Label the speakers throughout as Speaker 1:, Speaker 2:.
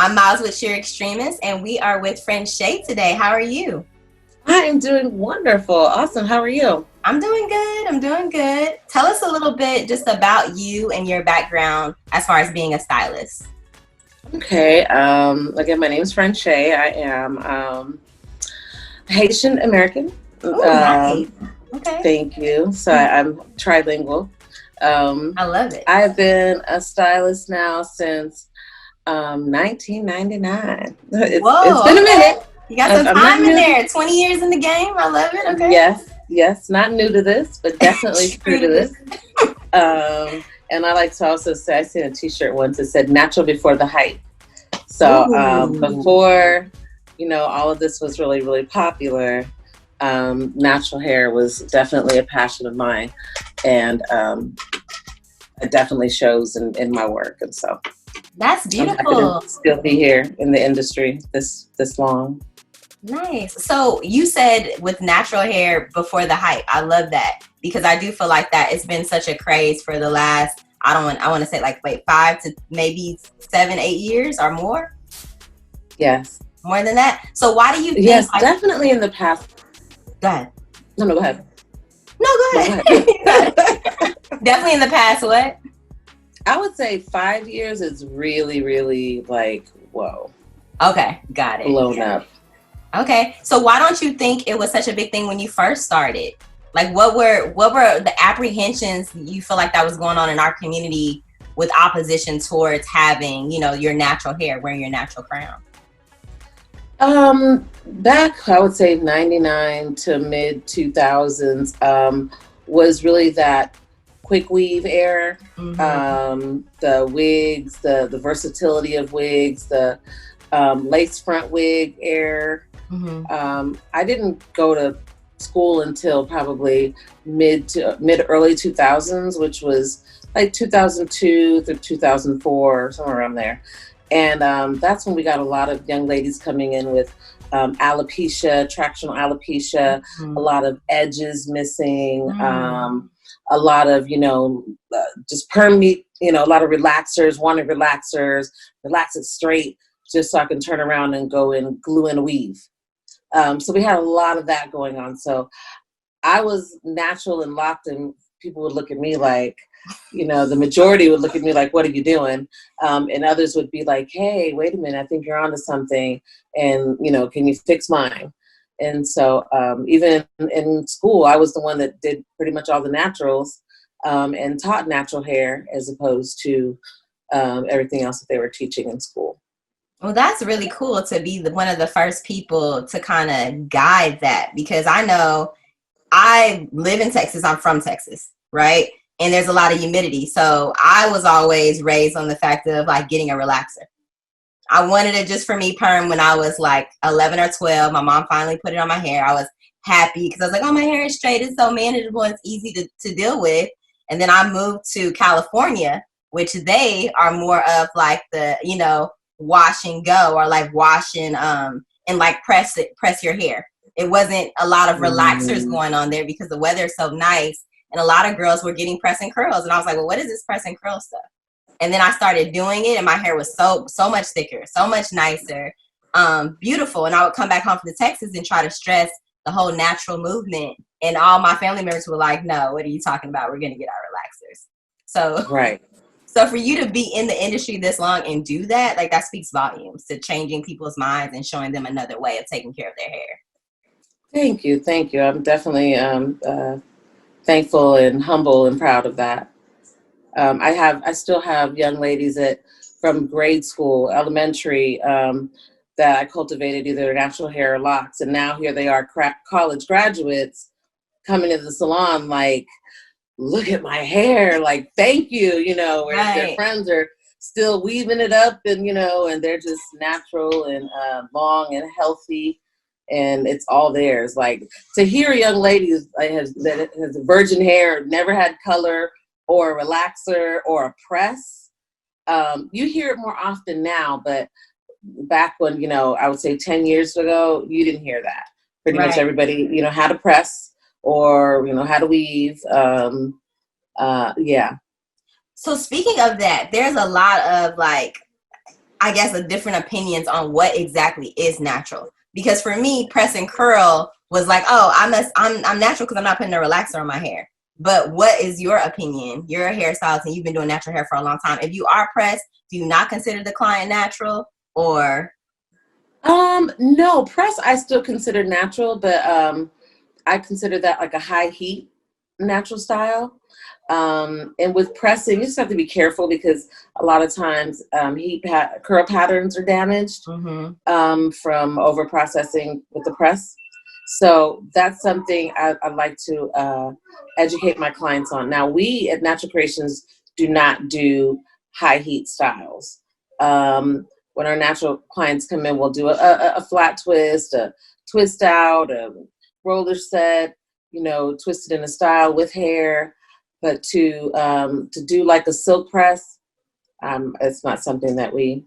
Speaker 1: I'm Miles with Shear Xtremist, and we are with Franz-Che today. How are you?
Speaker 2: I am doing wonderful. Awesome. How are you?
Speaker 1: I'm doing good. I'm doing good. Tell us a little bit just about you and your background as far as being a stylist.
Speaker 2: Okay. Again, my name is Franz-Che. I am Haitian American.
Speaker 1: Oh, nice. Okay.
Speaker 2: Thank you. So I'm trilingual.
Speaker 1: I love it.
Speaker 2: I've been a stylist now since 1999. It's been a minute.
Speaker 1: You got some time in there. 20 years in the game. I love it. Okay.
Speaker 2: Yes. Not new to this, but definitely true to this. And I like to also say, I seen a T-shirt once that said "natural before the hype." So before, all of this was really, really popular, natural hair was definitely a passion of mine, and it definitely shows in my work. And so
Speaker 1: that's beautiful.
Speaker 2: I'm happy to still be here in the industry this long.
Speaker 1: Nice. So you said with natural hair before the hype. I love that because I do feel like that it's been such a craze for the last, I want to say 5 to maybe 7, 8 years or more.
Speaker 2: Yes.
Speaker 1: More than that. So why do you think?
Speaker 2: Yes, definitely in the past.
Speaker 1: Go ahead.
Speaker 2: No, go ahead.
Speaker 1: No, go ahead. Definitely in the past, what?
Speaker 2: I would say 5 years is really, really whoa.
Speaker 1: Okay, got it.
Speaker 2: Blown up.
Speaker 1: Okay, so why don't you think it was such a big thing when you first started? Like, what were the apprehensions you feel like that was going on in our community with opposition towards having, your natural hair, wearing your natural crown?
Speaker 2: Back, I would say 99 to mid 2000s, was really that quick weave era. Mm-hmm. The wigs, the versatility of wigs, the lace front wig era. Mm-hmm. I didn't go to school until probably mid early 2000s, which was like 2002 through 2004, somewhere around there. And that's when we got a lot of young ladies coming in with alopecia, tractional alopecia, a lot of edges missing, a lot of, just permanent, a lot of relaxers, wanted relaxers, relax it straight, just so I can turn around and go and glue and weave. So we had a lot of that going on. So I was natural and locked, and people would look at me like, the majority would look at me like, what are you doing? And others would be like, hey, wait a minute, I think you're onto something. And, can you fix mine? And so even in school, I was the one that did pretty much all the naturals and taught natural hair as opposed to everything else that they were teaching in school.
Speaker 1: Well, that's really cool to be one of the first people to kind of guide that, because I know I live in Texas. I'm from Texas, right? And there's a lot of humidity. So I was always raised on the fact of getting a relaxer. I wanted it just for me perm when I was 11 or 12. My mom finally put it on my hair. I was happy because I was like, oh, my hair is straight. It's so manageable. It's easy to deal with. And then I moved to California, which they are more of the, wash and go, or wash and press your hair. It wasn't a lot of relaxers going on there because the weather is so nice, and a lot of girls were getting press and curls, and I was like, well, what is this press and curl stuff? And then I started doing it, and my hair was so much thicker, so much nicer, beautiful. And I would come back home from Texas and try to stress the whole natural movement, and all my family members were like, no, what are you talking about? We're gonna get our relaxers. So
Speaker 2: right.
Speaker 1: So for you to be in the industry this long and do that, that speaks volumes to changing people's minds and showing them another way of taking care of their hair.
Speaker 2: Thank you. I'm definitely thankful and humble and proud of that. I still have young ladies from grade school, elementary, that I cultivated either natural hair or locks, and now here they are, college graduates, coming to the salon look at my hair, thank you, whereas
Speaker 1: right.
Speaker 2: Their friends are still weaving it up, and and they're just natural and long and healthy, and it's all theirs. To hear a young lady that has virgin hair, never had color or a relaxer or a press, you hear it more often now, but back when, I would say 10 years ago, you didn't hear that. Pretty much everybody, had a press or, how to weave. Yeah.
Speaker 1: So speaking of that, there's a lot of I guess, different opinions on what exactly is natural. Because for me, press and curl was like, oh, I'm natural because I'm not putting a relaxer on my hair. But what is your opinion? You're a hairstylist and you've been doing natural hair for a long time. If you are pressed, do you not consider the client natural, or?
Speaker 2: No, press I still consider natural, but I consider that like a high heat natural style. And with pressing, you just have to be careful because a lot of times curl patterns are damaged from over processing with the press. So that's something I like to educate my clients on. Now, we at Natural Creations do not do high heat styles. When our natural clients come in, we'll do a flat twist, a twist out, a roller set, twisted in a style with hair. But to do like a silk press, it's not something that we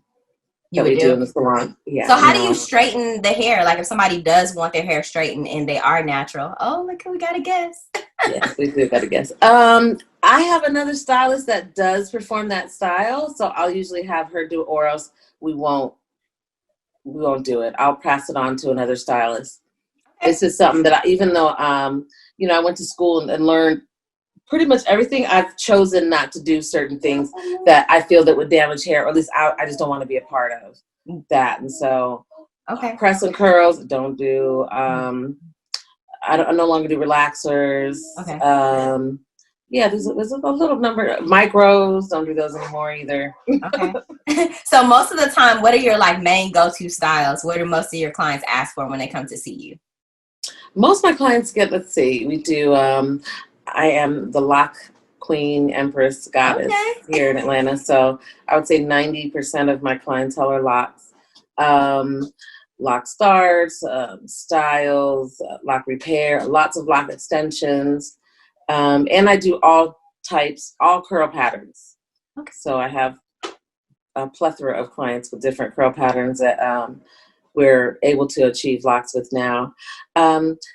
Speaker 2: do in the salon. Yeah.
Speaker 1: So how do you straighten the hair? Like if somebody does want their hair straightened and they are natural, oh, look, we got a guess.
Speaker 2: Yes, we do got a guess. I have another stylist that does perform that style, so I'll usually have her do, or else we won't do it. I'll pass it on to another stylist. Okay. It's just something that even though I went to school and learned pretty much everything, I've chosen not to do certain things that I feel that would damage hair, or at least I just don't want to be a part of that. And so press and curls, don't do. I no longer do relaxers.
Speaker 1: Okay.
Speaker 2: There's a little number of micros, don't do those anymore either.
Speaker 1: Okay. So most of the time, what are your like main go-to styles? What do most of your clients ask for when they come to see you?
Speaker 2: Most of my clients we do, I am the lock queen, empress, goddess here in Atlanta. So I would say 90% of my clientele are locks. Lock starts, styles, lock repair, lots of lock extensions. And I do all curl patterns. Okay. So I have a plethora of clients with different curl patterns that we're able to achieve locks with now.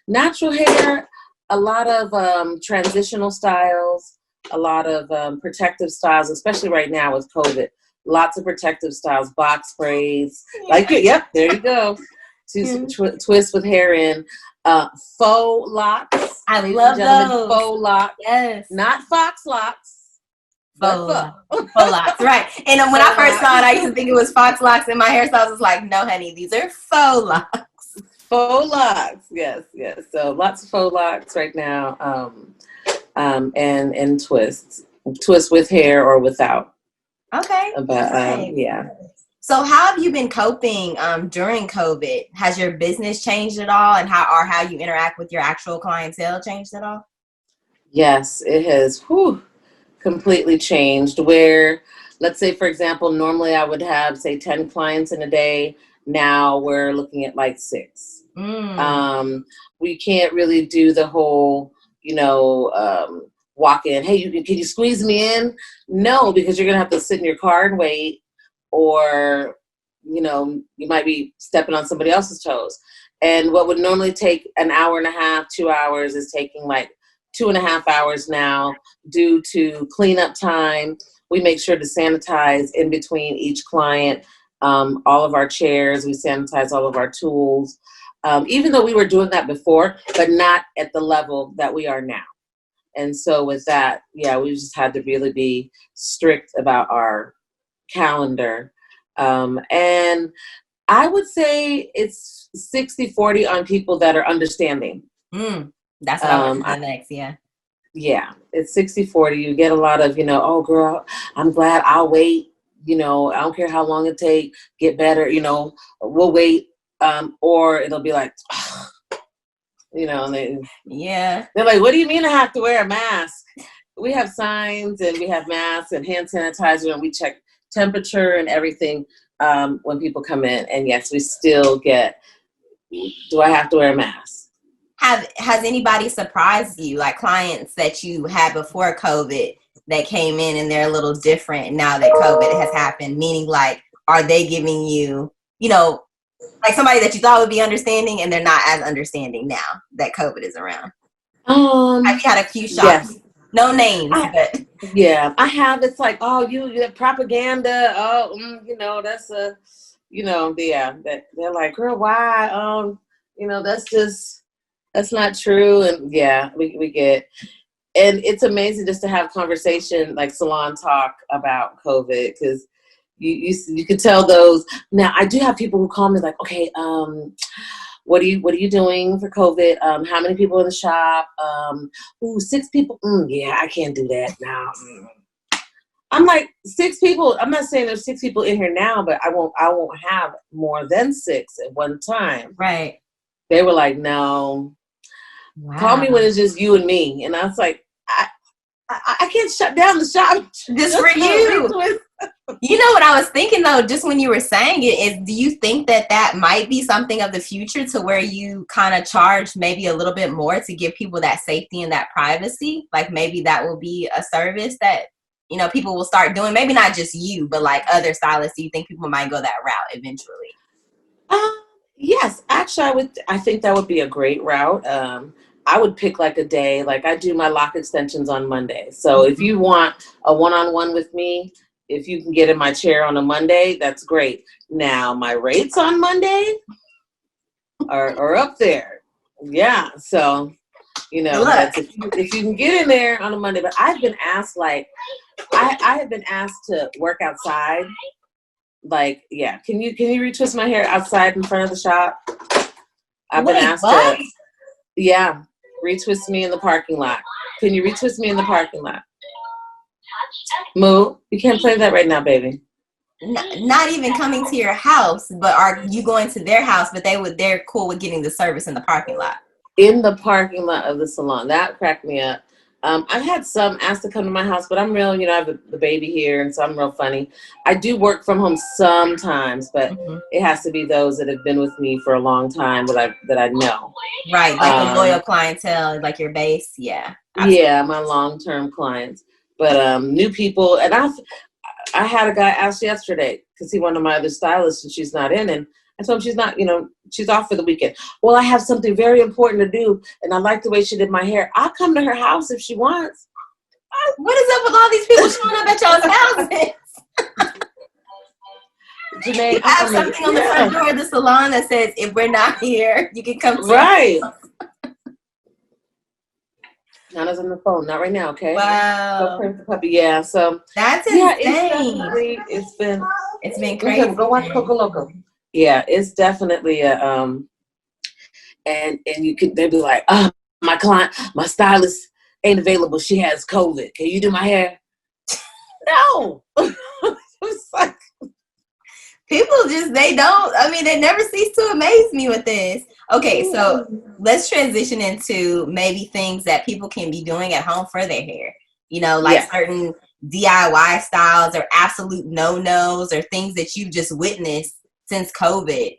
Speaker 2: Natural hair, a lot of transitional styles, a lot of protective styles, especially right now with COVID. Lots of protective styles, box braids, yep, there you go. Twist with hair in. Faux locks.
Speaker 1: I love those.
Speaker 2: Faux locks.
Speaker 1: Yes.
Speaker 2: Not fox locks.
Speaker 1: Faux locks, right. And when I first saw it, I used to think it was fox locks, and my hairstylist was like, no, honey, these are faux locks.
Speaker 2: Faux locks, yes. So lots of faux locks right now, and twists. Twist with hair or without.
Speaker 1: Okay.
Speaker 2: But yeah.
Speaker 1: So how have you been coping during COVID? Has your business changed at all, and how you interact with your actual clientele changed at all?
Speaker 2: Yes, it has completely changed. Where, let's say, for example, normally I would have, say, 10 clients in a day. Now we're looking at like 6. We can't really do the whole, walk in. Hey, can you squeeze me in? No, because you're going to have to sit in your car and wait. Or, you might be stepping on somebody else's toes. And what would normally take an hour and a half, 2 hours is taking like 2.5 hours now due to cleanup time. We make sure to sanitize in between each client, all of our chairs, we sanitize all of our tools. Even though we were doing that before, but not at the level that we are now. And so with that, we just had to really be strict about our calendar. And I would say it's 60-40 on people that are understanding.
Speaker 1: That's what I want to do next,
Speaker 2: Yeah, it's 60-40. You get a lot of, oh, girl, I'm glad, I'll wait. I don't care how long it takes, get better, we'll wait. Or it'll be like, and they're like, what do you mean I have to wear a mask? We have signs and we have masks and hand sanitizer, and we check temperature and everything when people come in. And yes, we still get, do I have to wear a mask?
Speaker 1: Has anybody surprised you, like clients that you had before COVID that came in and they're a little different now that COVID has happened? Meaning, like, are they giving you, like somebody that you thought would be understanding and they're not as understanding now that COVID is around? Have you had a few shocks?
Speaker 2: Yes.
Speaker 1: No names, but
Speaker 2: yeah, I have. It's like, oh, you propaganda. Oh, that's a, yeah. That they're like, girl, why? That's not true. And yeah, we get. And it's amazing just to have conversation like salon talk about COVID, because you could tell those. Now I do have people who call me like, okay, what are you doing for COVID? How many people in the shop? 6 people. Yeah, I can't do that now. I'm like, 6 people. I'm not saying there's 6 people in here now, but I won't have more than 6 at one time.
Speaker 1: right.
Speaker 2: They were like, no.
Speaker 1: Wow.
Speaker 2: Call me when it's just you and me. And I was like, I can't shut down the shop
Speaker 1: just for you. You know what I was thinking though, just when you were saying it, is do you think that might be something of the future, to where you kind of charge maybe a little bit more to give people that safety and that privacy? Like maybe that will be a service that, people will start doing. Maybe not just you, but like other stylists. Do you think people might go that route eventually?
Speaker 2: Yes, actually, I think that would be a great route. I would pick like a day, like I do my lock extensions on Monday. So if you want a one-on-one with me, if you can get in my chair on a Monday, that's great. Now my rates on Monday are up there. Yeah. So, that's if you can get in there on a Monday. But I've been asked, like, I have been asked to work outside. Like, yeah, can you retwist my hair outside in front of the shop? I've been asked to, yeah, retwist me in the parking lot. Can you retwist me in the parking lot? Moo, you can't play that right now, baby.
Speaker 1: Not even coming to your house, but are you going to their house? But they're cool with getting the service in the parking lot.
Speaker 2: In the parking lot of the salon. That cracked me up. I've had some asked to come to my house, but I'm real, I have the baby here, and so I'm real funny. I do work from home sometimes, but it has to be those that have been with me for a long time that I know.
Speaker 1: Right, like a loyal clientele, like your base. Yeah.
Speaker 2: Absolutely. Yeah, my long-term clients. But new people, and I had a guy ask yesterday, because he wanted my other stylist, and she's not in, and I told him she's not, she's off for the weekend. Well, I have something very important to do, and I like the way she did my hair. I'll come to her house if she wants.
Speaker 1: What is up with all these people showing up at y'all's houses?
Speaker 2: Janae,
Speaker 1: I have something on the front door of the salon that says, if we're not here, you can come to
Speaker 2: right. Nana's on the phone. Not right now, okay?
Speaker 1: Wow.
Speaker 2: Go play with the puppy. Yeah, so.
Speaker 1: That's insane.
Speaker 2: Yeah, it's been crazy.
Speaker 1: Go
Speaker 2: watch Coco Loco. Yeah, it's definitely a and they'd be like, oh, my stylist ain't available. She has COVID. Can you do my hair? No. It's like,
Speaker 1: people they never cease to amaze me with this. Okay, so let's transition into maybe things that people can be doing at home for their hair. Certain DIY styles or absolute no-nos, or things that you've just witnessed since COVID,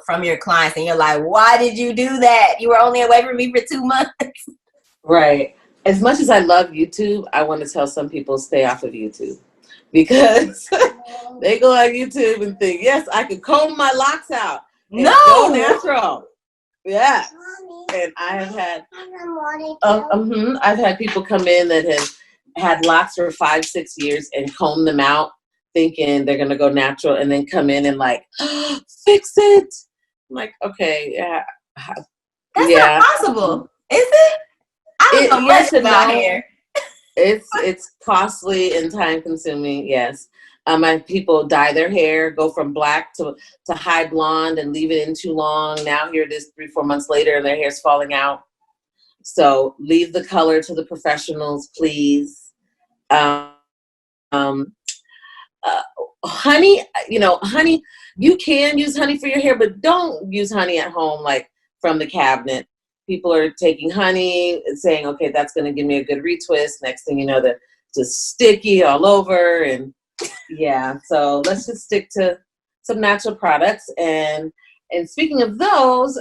Speaker 1: from your clients, and you're like, why did you do that? You were only away from me for 2 months.
Speaker 2: Right. As much as I love YouTube, I want to tell some people stay off of YouTube, because they go on YouTube and think, yes, I can comb my locks out.
Speaker 1: No,
Speaker 2: go natural. Yeah. And I have had, I've had people come in that have had locks for 5-6 years and comb them out, thinking they're gonna go natural, and then come in and like, fix it. I'm like, okay, yeah.
Speaker 1: That's not possible, is it? I don't know much about hair.
Speaker 2: It's costly and time consuming. Yes. I have people dye their hair, go from black to high blonde, and leave it in too long. Now here it is 3-4 months later, and their hair's falling out. So leave the color to the professionals, please. Honey, honey, you can use honey for your hair, but don't use honey at home, like from the cabinet. People are taking honey and saying, okay, that's going to give me a good retwist. Next thing you know, they're just sticky all over. And yeah, so let's just stick to some natural products. And speaking of those,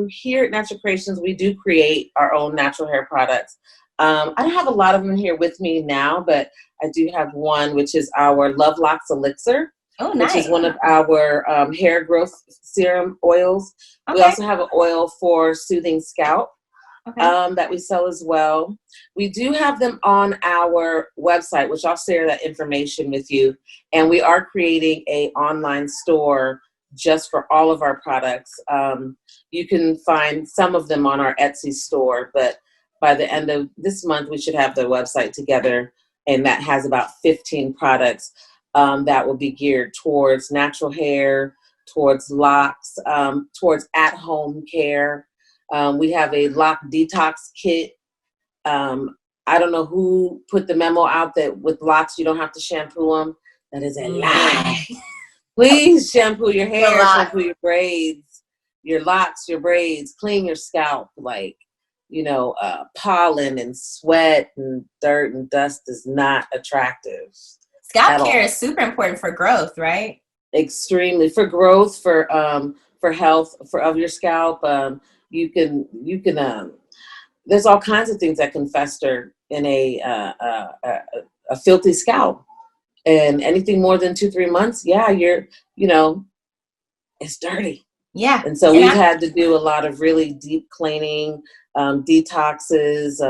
Speaker 2: here at Natural Creations, we do create our own natural hair products. I don't have a lot of them here with me now, but I do have one, which is our LuvLocs Elixir.
Speaker 1: Oh, nice.
Speaker 2: Which is one of our hair growth serum oils. Okay. We also have an oil for soothing scalp. that we sell as well. We do have them on our website, which I'll share that information with you. And we are creating a online store just for all of our products. You can find some of them on our Etsy store, but by the end of this month, we should have the website together, and that has about 15 products that will be geared towards natural hair, towards locks, towards at-home care. We have a lock detox kit. I don't know who put the memo out that with locks you don't have to shampoo them. That is a lie. Please shampoo your hair, shampoo your braids, your locks, your braids, clean your scalp. Like, pollen and sweat and dirt and dust is not attractive.
Speaker 1: Scalp care is super important for growth, right?
Speaker 2: Extremely, for growth, for health, of your scalp. You can there's all kinds of things that can fester in a filthy scalp, and anything more than 2-3 months, it's dirty.
Speaker 1: Yeah.
Speaker 2: And so we've had to do a lot of really deep cleaning, detoxes.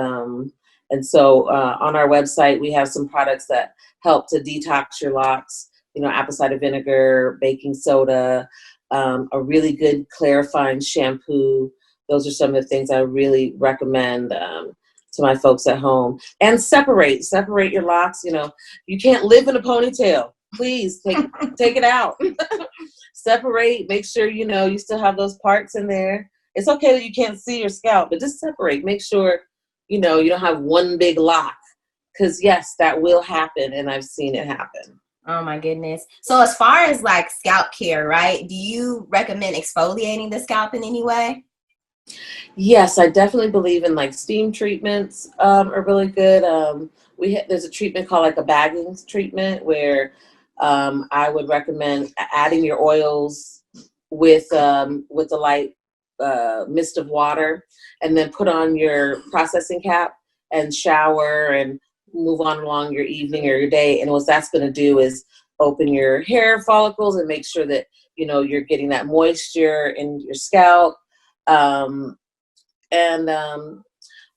Speaker 2: And so on our website, we have some products that help to detox your locks, apple cider vinegar, baking soda, a really good clarifying shampoo. Those are some of the things I really recommend to my folks at home. And separate your locks. You can't live in a ponytail. Please take it out. Separate, make sure, you still have those parts in there. It's okay that you can't see your scalp, but just separate. Make sure, you don't have one big lock. Because, yes, that will happen, and I've seen it happen.
Speaker 1: Oh, my goodness. So as far as, like, scalp care, right, do you recommend exfoliating the scalp in any way?
Speaker 2: Yes, I definitely believe in, like, steam treatments are really good. There's a treatment called, like, a bagging treatment where I would recommend adding your oils with a light mist of water, and then put on your processing cap and shower and move on along your evening or your day. And what that's going to do is open your hair follicles and make sure that, you're getting that moisture in your scalp. What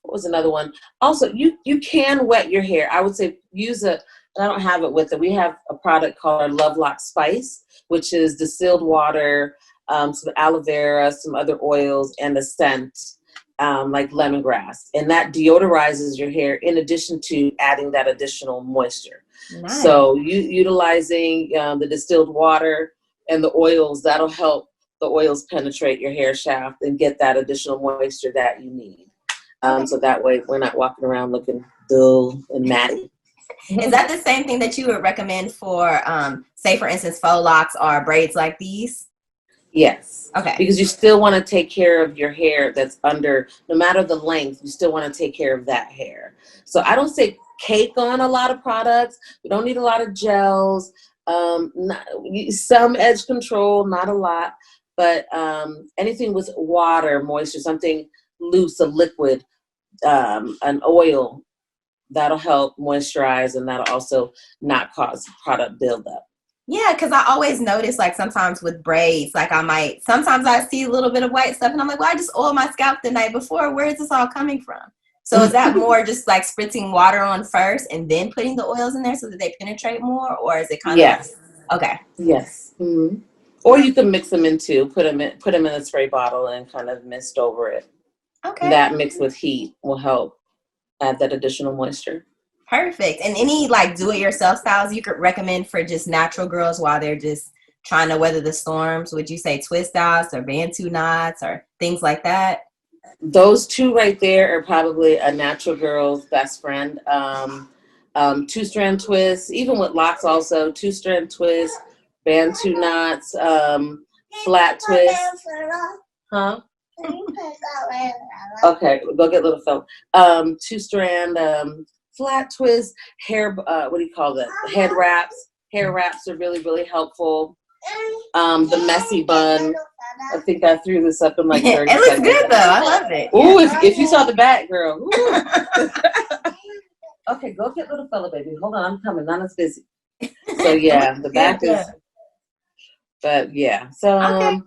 Speaker 2: was another one? Also, you can wet your hair. I would say I don't have it with it. We have a product called our LuvLocs Spice, which is distilled water, some aloe vera, some other oils, and a scent like lemongrass. And that deodorizes your hair in addition to adding that additional moisture. Nice. So utilizing the distilled water and the oils, that'll help the oils penetrate your hair shaft and get that additional moisture that you need. So that way we're not walking around looking dull and matty.
Speaker 1: Is that the same thing that you would recommend for, say, for instance, faux locks or braids like these?
Speaker 2: Yes.
Speaker 1: Okay.
Speaker 2: Because you still want to take care of your hair that's under, no matter the length, you still want to take care of that hair. So I don't say cake on a lot of products. We don't need a lot of gels, some edge control, not a lot, but anything with water, moisture, something loose, a liquid, an oil, that'll help moisturize, and that'll also not cause product buildup.
Speaker 1: Yeah, because I always notice, like, sometimes with braids, like, sometimes I see a little bit of white stuff, and I'm like, well, I just oiled my scalp the night before. Where is this all coming from? So is that more just, like, spritzing water on first and then putting the oils in there so that they penetrate more? Or is it kind of like, okay.
Speaker 2: Yes. Mm-hmm. Or you can mix them in too. Put them in a spray bottle and kind of mist over it. Okay. That mixed with heat will help add that additional moisture.
Speaker 1: Perfect. And any, like, do-it-yourself styles you could recommend for just natural girls while they're just trying to weather the storms? Would you say twist knots or Bantu knots or things like that?
Speaker 2: Those two right there are probably a natural girl's best friend. Two-strand twists, even with locks also, two-strand twists, Bantu knots, flat twists. Huh? Okay, go get little fella. Two-strand flat twist, hair, what do you call that? Head wraps. Hair wraps are really, really helpful. The messy bun. I think I threw this up in like 30
Speaker 1: seconds. It looks good though. I love it.
Speaker 2: Ooh, if you saw the back, girl. Okay, go get little fella, baby. Hold on, I'm coming. Nana's busy. So yeah, the back is. But yeah, so
Speaker 1: okay.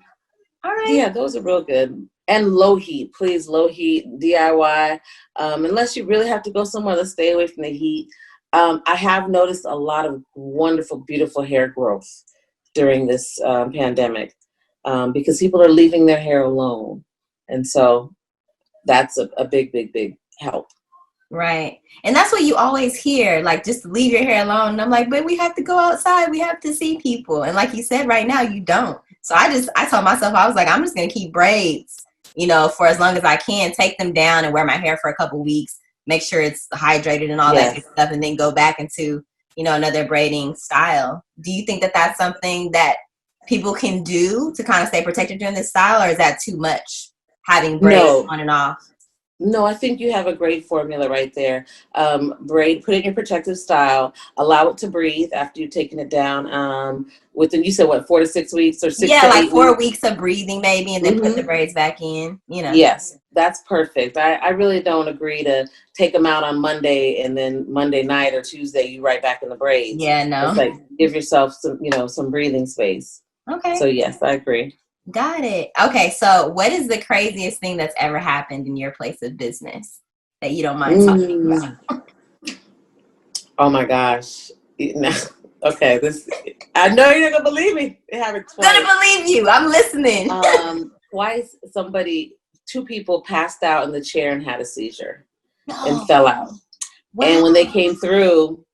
Speaker 1: All right.
Speaker 2: Yeah, those are real good. And low heat, please, low heat, DIY. Unless you really have to go somewhere, let's stay away from the heat. I have noticed a lot of wonderful, beautiful hair growth during this pandemic because people are leaving their hair alone. And so that's a big, big, big help.
Speaker 1: Right. And that's what you always hear, like, just leave your hair alone. And I'm like, but we have to go outside. We have to see people. And like you said, right now, you don't. So I told myself, I was like, I'm just going to keep braids, you know, for as long as I can, take them down and wear my hair for a couple weeks, make sure it's hydrated and all that good stuff, and then go back into, you know, another braiding style. Do you think that that's something that people can do to kind of stay protected during this style, or is that too much, having braids on and off?
Speaker 2: No, I think you have a great formula right there. Braid, put it in your protective style, allow it to breathe after you've taken it down. Within, you said what, 4 to 6 weeks or 6 to 8
Speaker 1: like
Speaker 2: weeks?
Speaker 1: 4 weeks of breathing maybe, and then put the braids back in, you know.
Speaker 2: Yes, that's perfect. I really don't agree to take them out on Monday and then Monday night or Tuesday you right back in the braids.
Speaker 1: Yeah, no.
Speaker 2: It's like, give yourself some, you know, some breathing space.
Speaker 1: Okay.
Speaker 2: So yes, I agree.
Speaker 1: Got it. Okay, so what is the craziest thing that's ever happened in your place of business that you don't mind talking about?
Speaker 2: Oh my gosh. Okay, I know you're not gonna believe me. It happened twice.
Speaker 1: I'm gonna believe you. I'm listening.
Speaker 2: Twice, two people passed out in the chair and had a seizure and fell out. Wow. And when they came through,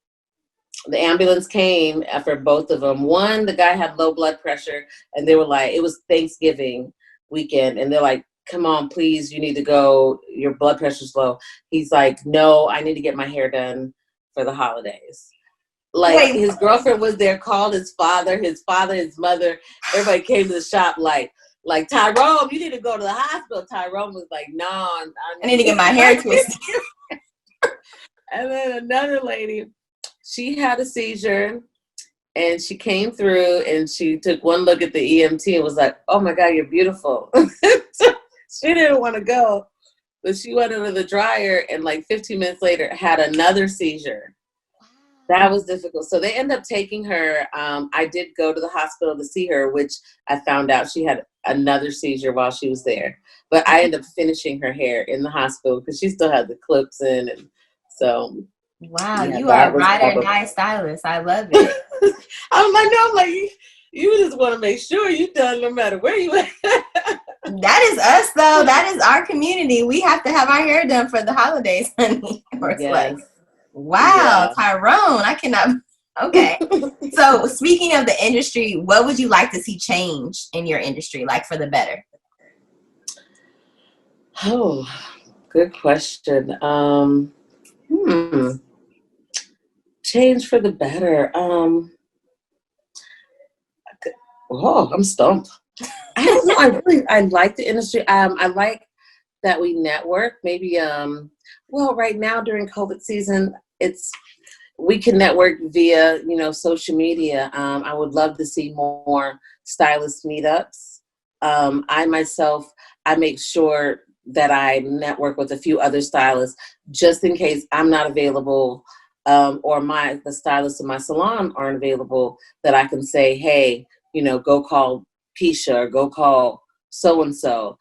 Speaker 2: the ambulance came after both of them. One, the guy had low blood pressure, and they were like, it was Thanksgiving weekend, and they're like, come on, please, you need to go. Your blood pressure's low. He's like, no, I need to get my hair done for the holidays. Like, his girlfriend was there, called his father, his mother. Everybody came to the shop like Tyrone, you need to go to the hospital. Tyrone was like, no, I
Speaker 1: need to get my hair twisted.
Speaker 2: And then another lady, she had a seizure, and she came through, and she took one look at the EMT and was like, oh my God, you're beautiful. She didn't want to go, but she went under the dryer, and like 15 minutes later had another seizure. That was difficult. So they ended up taking her. I did go to the hospital to see her, which I found out she had another seizure while she was there. But I ended up finishing her hair in the hospital because she still had the clips in. And so.
Speaker 1: Wow, yeah, you are a ride or die stylist. I love it.
Speaker 2: I'm like, you just want to make sure you're done no matter where you at.
Speaker 1: That is us, though. That is our community. We have to have our hair done for the holidays, honey. Like, wow, yeah. Tyrone, I cannot. Okay. So speaking of the industry, what would you like to see change in your industry, like for the better?
Speaker 2: Oh, good question. Change for the better. Oh, I'm stumped. I don't know. I like the industry. I like that we network. Maybe, well, right now during COVID season, we can network via, you know, social media. I would love to see more stylist meetups. I make sure that I network with a few other stylists just in case I'm not available, or the stylists in my salon aren't available, that I can say, hey, you know, go call Keisha or go call so-and-so.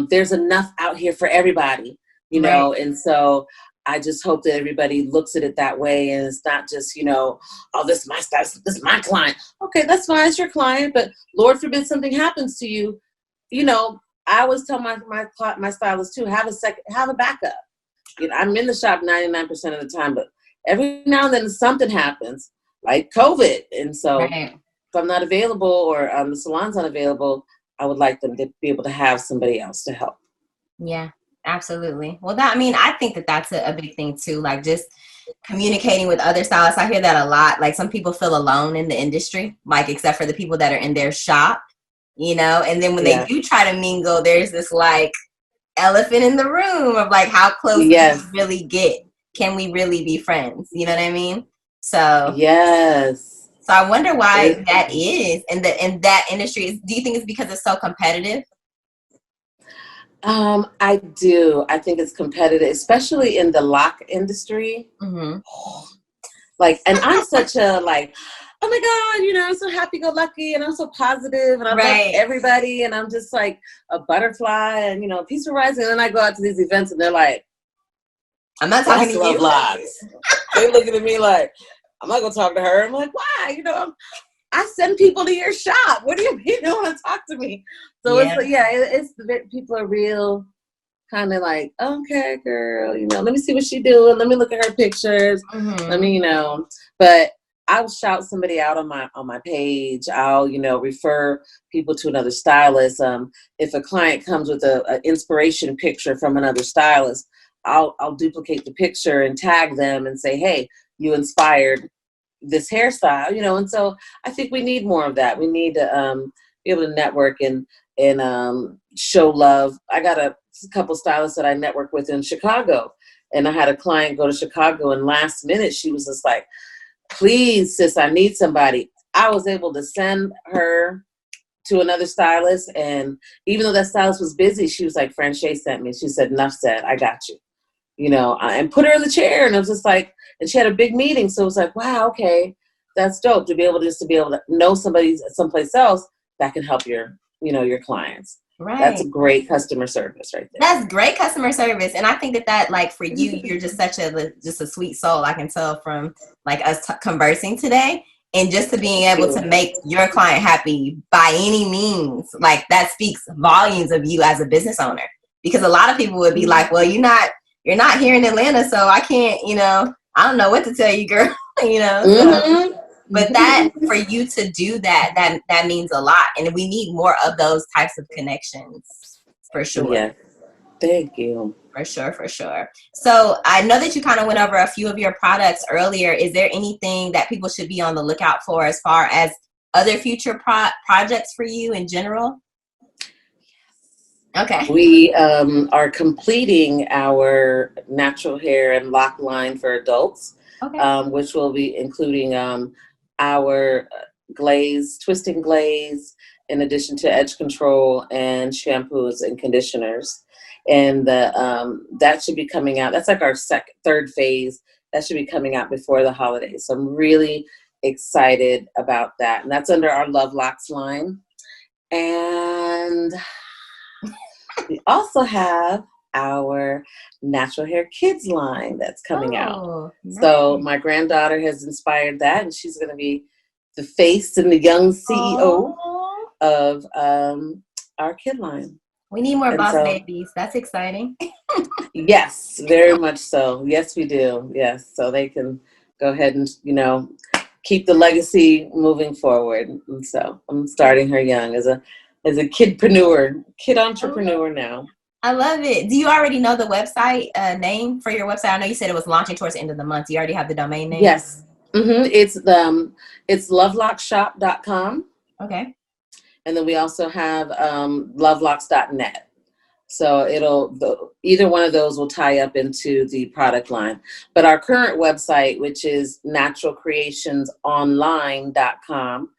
Speaker 2: There's enough out here for everybody, you know, and so I just hope that everybody looks at it that way, and it's not just, you know, oh, this is my stylist, this is my client. Okay, that's fine, it's your client, but Lord forbid something happens to you. You know, I always tell my stylist too, have a backup. You know, I'm in the shop 99% of the time, but every now and then something happens, like COVID, and so if I'm not available or the salon's not available, I would like them to be able to have somebody else to help.
Speaker 1: Yeah, absolutely. Well, I think that that's a big thing too, like just communicating with other stylists. I hear that a lot. Like some people feel alone in the industry, like except for the people that are in their shop, you know, and then when they do try to mingle, there's this like elephant in the room of like, how close can we really get? Can we really be friends? You know what I mean? So
Speaker 2: yes.
Speaker 1: So I wonder why that is, and that industry is. Do you think it's because it's so competitive?
Speaker 2: I do. I think it's competitive, especially in the lock industry.
Speaker 1: Mm-hmm.
Speaker 2: Like, and I'm such a like, oh my God, you know, I'm so happy-go-lucky, and I'm so positive, and I love everybody, and I'm just like a butterfly, and, you know, peaceful rising. And then I go out to these events, and they're like,
Speaker 1: I'm not talking to you.
Speaker 2: LuvLocs. They looking at me like, I'm not gonna talk to her. I'm like, why? You know, I send people to your shop. What do you mean you don't want to talk to me? So it's like, it's people are real kind of like, okay, girl, you know, let me see what she doing. Let me look at her pictures. Let me, you know, but I'll shout somebody out on my page. I'll, you know, refer people to another stylist. If a client comes with an inspiration picture from another stylist, I'll duplicate the picture and tag them and say, hey, you inspired this hairstyle, you know. And so I think we need more of that. We need to be able to network and show love. I got a couple stylists that I network with in Chicago, and I had a client go to Chicago, and last minute she was just like, please, sis, I need somebody. I was able to send her to another stylist, and even though that stylist was busy, she was like, Franz-Che sent me. She said, enough said, I got you. You know, and put her in the chair, and it was just like, and she had a big meeting, so it was like, wow, okay, that's dope to be able to know somebody someplace else that can help your, you know, your clients. Right. That's great customer service right there.
Speaker 1: That's great customer service, and I think that like for you, you're just such a sweet soul. I can tell from like us conversing today, and just to being able to make your client happy by any means, like that speaks volumes of you as a business owner. Because a lot of people would be like, well, you're not here in Atlanta, so I can't, you know, I don't know what to tell you, girl, you know. So, but that for you to do that means a lot, and we need more of those types of connections for sure.
Speaker 2: Yeah, thank you.
Speaker 1: For sure. So I know that you kind of went over a few of your products earlier. Is there anything that people should be on the lookout for as far as other future projects for you in general? Okay.
Speaker 2: We are completing our natural hair and lock line for adults, which will be including our twisting glaze, in addition to edge control and shampoos and conditioners. And that should be coming out. That's like our third phase. That should be coming out before the holidays. So I'm really excited about that. And that's under our LuvLocs line. And we also have our natural hair kids line that's coming out. Nice. So my granddaughter has inspired that, and she's going to be the face and the young CEO of our kid line.
Speaker 1: We need more boss babies. That's exciting.
Speaker 2: Yes, very much so. Yes, we do. Yes, so they can go ahead and, you know, keep the legacy moving forward. And so I'm starting her young as a kid entrepreneur now.
Speaker 1: I love it. Do you already know the website name for your website? I know you said it was launching towards the end of the month. Do you already have the domain name?
Speaker 2: Yes. It's LuvLocsShop.com.
Speaker 1: Okay.
Speaker 2: And then we also have LuvLocs.net. So either one of those will tie up into the product line. But our current website, which is naturalcreationsonline.com,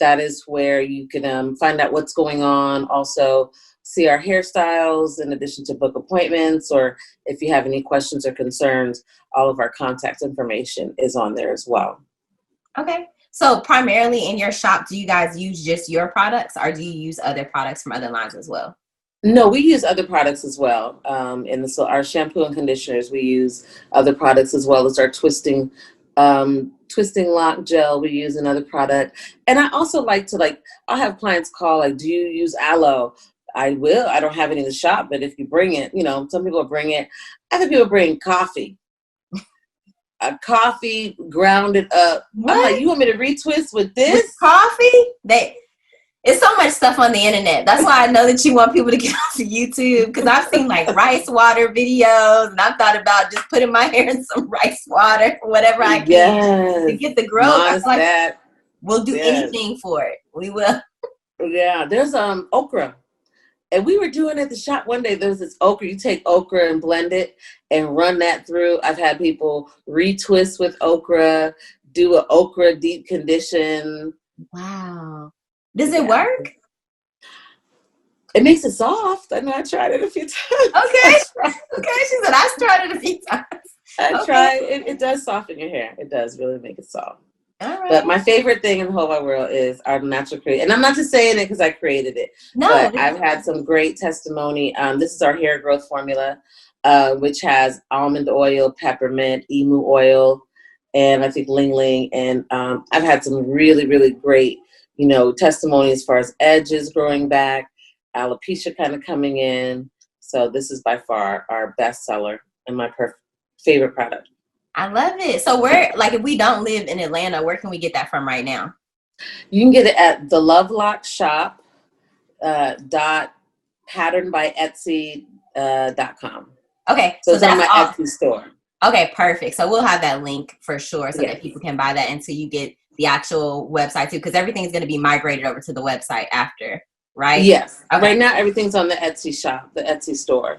Speaker 2: that is where you can find out what's going on. Also see our hairstyles in addition to book appointments, or if you have any questions or concerns, all of our contact information is on there as well. Okay.
Speaker 1: So primarily in your shop, do you guys use just your products, or do you use other products from other lines as well?
Speaker 2: No, we use other products as well. So our shampoo and conditioners, we use other products as well as our twisting lock gel. We use another product. And I also like to I'll have clients call, like, do you use aloe? I will. I don't have any in the shop, but if you bring it, you know, some people bring it. Other people bring coffee. A coffee grounded up. What? I'm like, you want me to retwist with this?
Speaker 1: With coffee? It's so much stuff on the internet. That's why I know that you want people to get onto YouTube, because I've seen like rice water videos, and I've thought about just putting my hair in some rice water or whatever I can to get the growth. Like, we'll do anything for it. We will.
Speaker 2: Yeah, there's okra. And we were doing at the shop one day, there's this okra. You take okra and blend it and run that through. I've had people retwist with okra, do an okra deep condition.
Speaker 1: Wow. Does it work?
Speaker 2: It makes it soft. I know I tried it a few times.
Speaker 1: Okay. She said, I tried it a few times.
Speaker 2: I tried. It does soften your hair. It does really make it soft.
Speaker 1: All right.
Speaker 2: But my favorite thing in the whole wide world is our natural create. And I'm not just saying it because I created it.
Speaker 1: No.
Speaker 2: But I've had some great testimony. This is our hair growth formula, which has almond oil, peppermint, emu oil, and I think ling ling. And I've had some really, really great, testimony as far as edges growing back, alopecia kind of coming in. So this is by far our best seller and my favorite product.
Speaker 1: I love it. So where, like, if we don't live in Atlanta, where can we get that from right now?
Speaker 2: You can get it at the LuvLocs shop .patternbyetsy.com.
Speaker 1: Okay.
Speaker 2: So it's on my Etsy store.
Speaker 1: Okay, perfect. So we'll have that link for sure so
Speaker 2: Yes.
Speaker 1: that people can buy that until you get the actual website too, because everything's going to be migrated over to the website after, right?
Speaker 2: Yes.
Speaker 1: Okay.
Speaker 2: Right now, everything's on the Etsy shop, the Etsy store.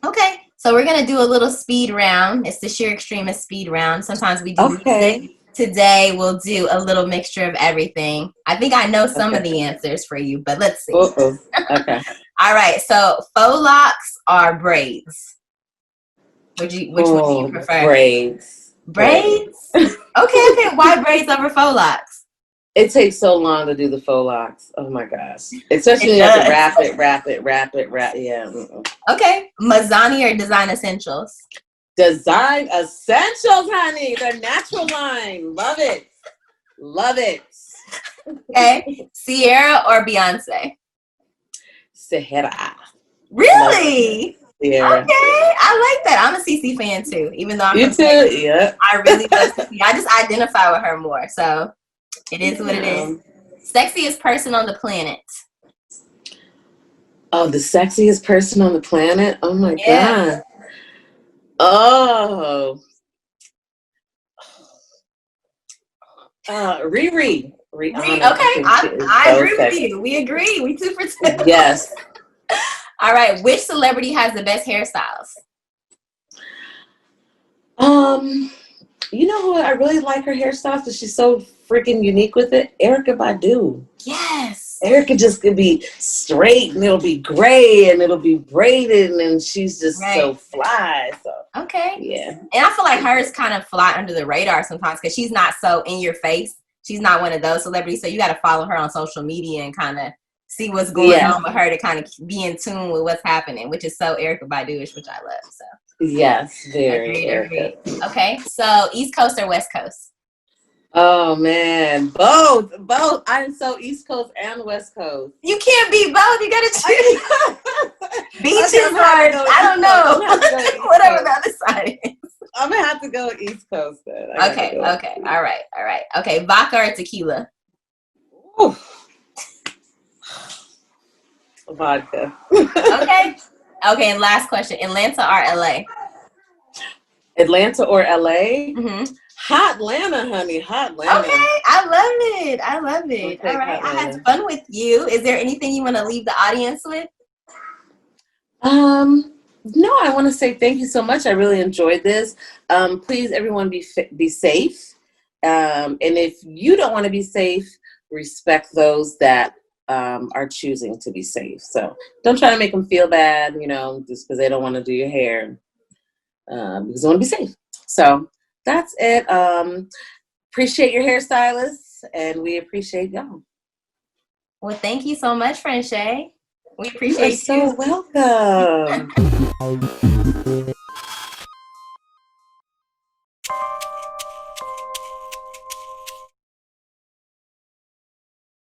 Speaker 1: Okay. So we're going to do a little speed round. It's the Shear Xtremist speed round. Sometimes we do music. Today we'll do a little mixture of everything. I think I know some of the answers for you, but let's see.
Speaker 2: Okay.
Speaker 1: All right. So faux locks or braids? Which one do you prefer?
Speaker 2: Braids.
Speaker 1: Braids? Okay. Why braids over faux locks?
Speaker 2: It takes so long to do the faux locks. Oh my gosh. Especially when you have to wrap it. Yeah.
Speaker 1: Okay. Mazzani or Design Essentials?
Speaker 2: Design Essentials, honey. Their natural line. Love it.
Speaker 1: Okay. Sierra or Beyonce?
Speaker 2: Sierra.
Speaker 1: Really?
Speaker 2: Sierra.
Speaker 1: Okay. I like that. I'm a CC fan too, even though I'm
Speaker 2: You
Speaker 1: from
Speaker 2: too?
Speaker 1: Texas.
Speaker 2: Yeah.
Speaker 1: I really love CC. I just identify with her more. So it is what it is. Sexiest person on the planet?
Speaker 2: Oh, the sexiest person on the planet? Oh my God. Oh. Riri.
Speaker 1: Okay, I agree with you. We agree. We 2 for 2.
Speaker 2: Yes.
Speaker 1: All right. Which celebrity has the best hairstyles?
Speaker 2: You know who I really like her hairstyles because she's so freaking unique with it? Erykah Badu.
Speaker 1: Yes.
Speaker 2: Erykah just could be straight and it'll be gray and it'll be braided and she's just so fly. So
Speaker 1: okay.
Speaker 2: Yeah.
Speaker 1: And I feel like hers kind of fly under the radar sometimes because she's not so in your face. She's not one of those celebrities. So you got to follow her on social media and kind of see what's going on with her to kind of be in tune with what's happening, which is so Erykah Badu-ish, which I love. So
Speaker 2: yes, very
Speaker 1: agreed. Okay, so East Coast or West Coast?
Speaker 2: Oh man, both. I'm so East Coast and West Coast.
Speaker 1: You can't be both. You gotta choose. Beaches or I don't know. Whatever the other side is.
Speaker 2: I'm gonna have to go East Coast then.
Speaker 1: Okay. All right. Okay, vodka or tequila?
Speaker 2: Ooh. Vodka.
Speaker 1: Okay, and last question: Atlanta or LA?
Speaker 2: Atlanta or LA?
Speaker 1: Mm-hmm.
Speaker 2: Hot Atlanta, honey. Hot Atlanta.
Speaker 1: Okay, I love it. All right, I had fun with you. Is there anything you want to leave the audience with?
Speaker 2: No, I want to say thank you so much. I really enjoyed this. Please, everyone, be safe. And if you don't want to be safe, respect those that are choosing to be safe. So don't try to make them feel bad, just because they don't want to do your hair. Because they want to be safe. So that's it. Appreciate your hairstylists, and we appreciate y'all.
Speaker 1: Well, thank you so much, Franz-Che. We appreciate you.
Speaker 2: You're so welcome.